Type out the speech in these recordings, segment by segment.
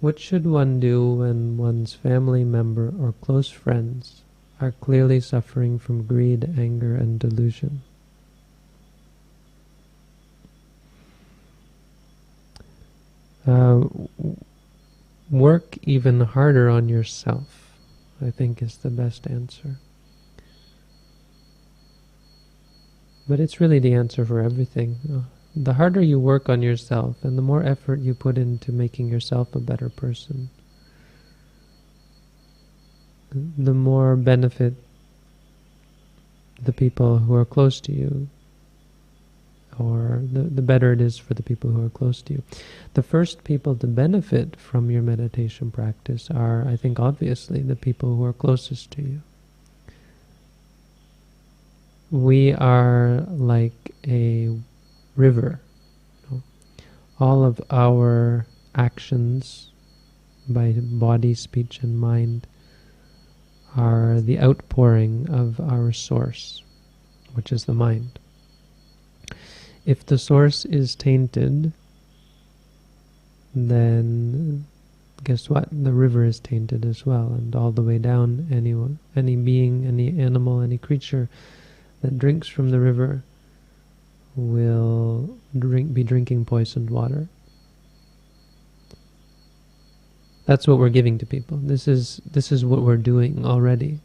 What should one do when one's family member or close friends are clearly suffering from greed, anger, and delusion? Work even harder on yourself, I think, is the best answer. But it's really the answer for everything. The harder you work on yourself and the more effort you put into making yourself a better person, the more benefit the people who are close to you, or the better it is for the people who are close to you. The first people to benefit from your meditation practice are, I think, obviously the people who are closest to you. We are like a river. All of our actions by body, speech, and mind are the outpouring of our source, which is the mind. If the source is tainted, then guess what? The river is tainted as well, and all the way down, any being, any animal, any creature that drinks from the river will be drinking poisoned water. That's what we're giving to people. This is what we're doing already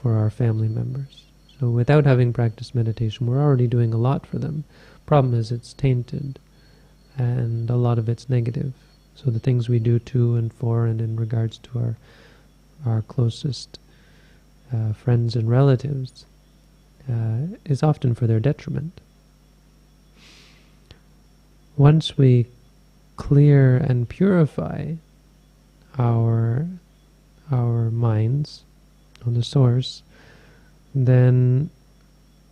for our family members. So without having practiced meditation, we're already doing a lot for them. Problem is, it's tainted, and a lot of it's negative. So the things we do to and for and in regards to our closest friends and relatives is often for their detriment. Once we clear and purify our minds on the source, then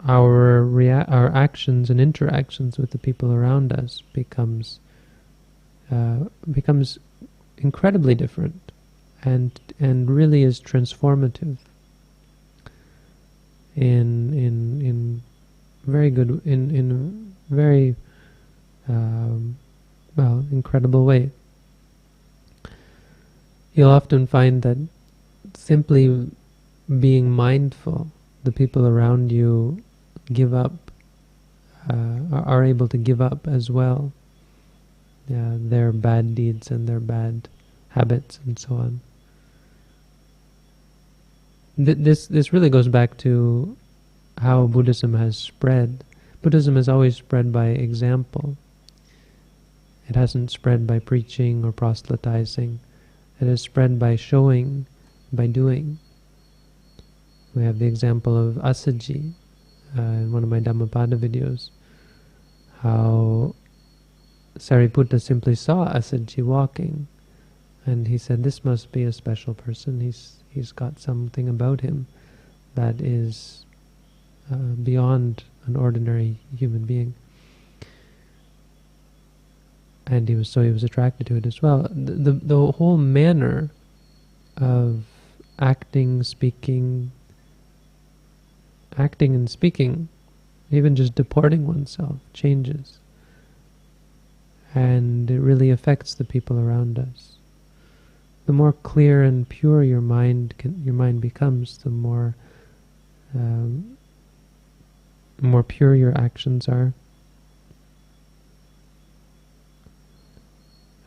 our actions and interactions with the people around us becomes incredibly different, and really is transformative in very good, in very incredible way. You'll often find that simply being mindful, the people around you give up, are able to give up as well their bad deeds and their bad habits and so on. This really goes back to how Buddhism has spread. Buddhism has always spread by example. It hasn't spread by preaching or proselytizing. It has spread by showing, by doing. We have the example of Asaji in one of my Dhammapada videos, how Sariputta simply saw Asaji walking, and he said, this must be a special person. He's got something about him that is beyond an ordinary human being. And he was attracted to it as well. The whole manner of acting and speaking, even just deporting oneself, changes. And it really affects the people around us. The more clear and pure your mind becomes, the more pure your actions are.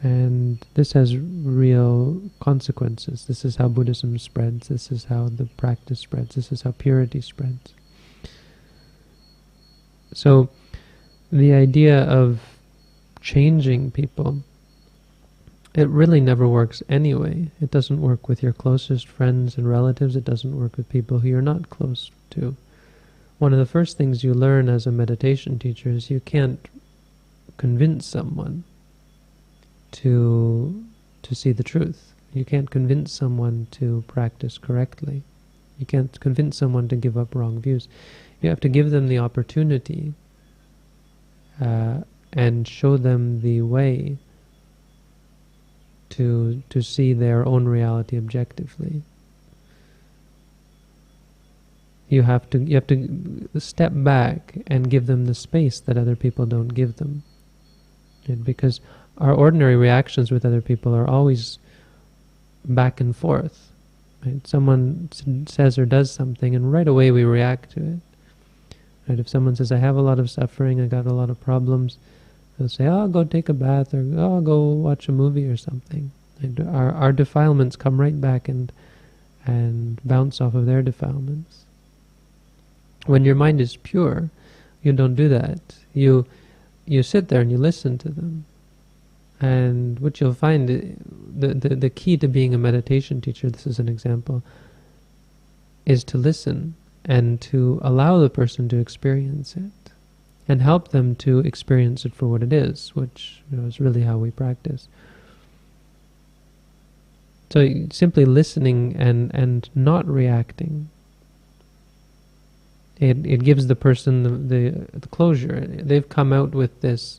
And this has real consequences. This is how Buddhism spreads. This is how the practice spreads. This is how purity spreads. So the idea of changing people, it really never works anyway. It doesn't work with your closest friends and relatives. It doesn't work with people who you're not close to. One of the first things you learn as a meditation teacher is you can't convince someone to see the truth. You can't convince someone to practice correctly. You can't convince someone to give up wrong views. You have to give them the opportunity and show them the way to see their own reality objectively. You have to step back and give them the space that other people don't give them. Because our ordinary reactions with other people are always back and forth. Right? Someone says or does something, and right away we react to it. Right? If someone says, I have a lot of suffering, I got a lot of problems, they'll say, oh, go take a bath, or oh, go watch a movie or something. And our defilements come right back and bounce off of their defilements. When your mind is pure, you don't do that. You sit there and you listen to them. And what you'll find, the key to being a meditation teacher, this is an example, is to listen and to allow the person to experience it and help them to experience it for what it is, which is really how we practice. So simply listening and not reacting, it gives the person the closure. They've come out with this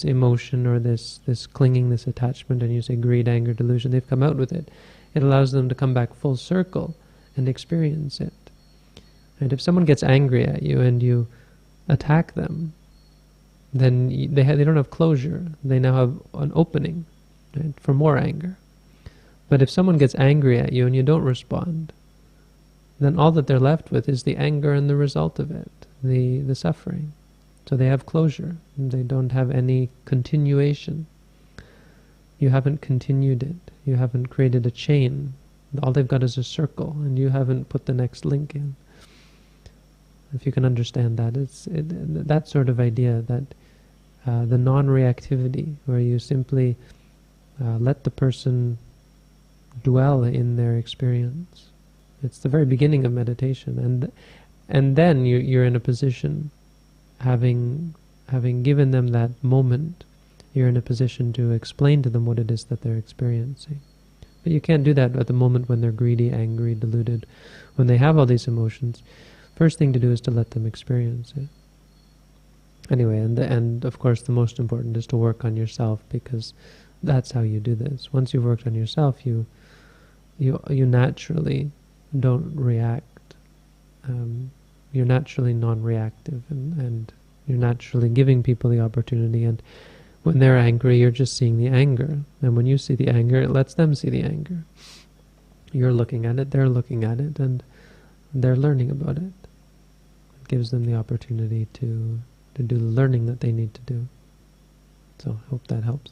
emotion or this clinging, this attachment, and you say greed, anger, delusion. They've come out with it. It allows them to come back full circle and experience it. And if someone gets angry at you and you attack them, then they don't have closure. They now have an opening, right, for more anger. But if someone gets angry at you and you don't respond, then all that they're left with is the anger and the result of it, the suffering. So they have closure. They don't have any continuation. You haven't continued it. You haven't created a chain. All they've got is a circle, and you haven't put the next link in. If you can understand that, it's that sort of idea, that the non-reactivity, where you simply let the person dwell in their experience. It's the very beginning of meditation, and then you're in a position, having given them that moment, you're in a position to explain to them what it is that they're experiencing. But you can't do that at the moment when they're greedy, angry, deluded, when they have all these emotions. First thing to do is to let them experience it. Anyway, and of course the most important is to work on yourself, because that's how you do this. Once you've worked on yourself, you naturally don't react. You're naturally non-reactive, and you're naturally giving people the opportunity. And when they're angry, you're just seeing the anger. And when you see the anger, it lets them see the anger. You're looking at it, they're looking at it, and they're learning about it. It gives them the opportunity to do the learning that they need to do. So I hope that helps.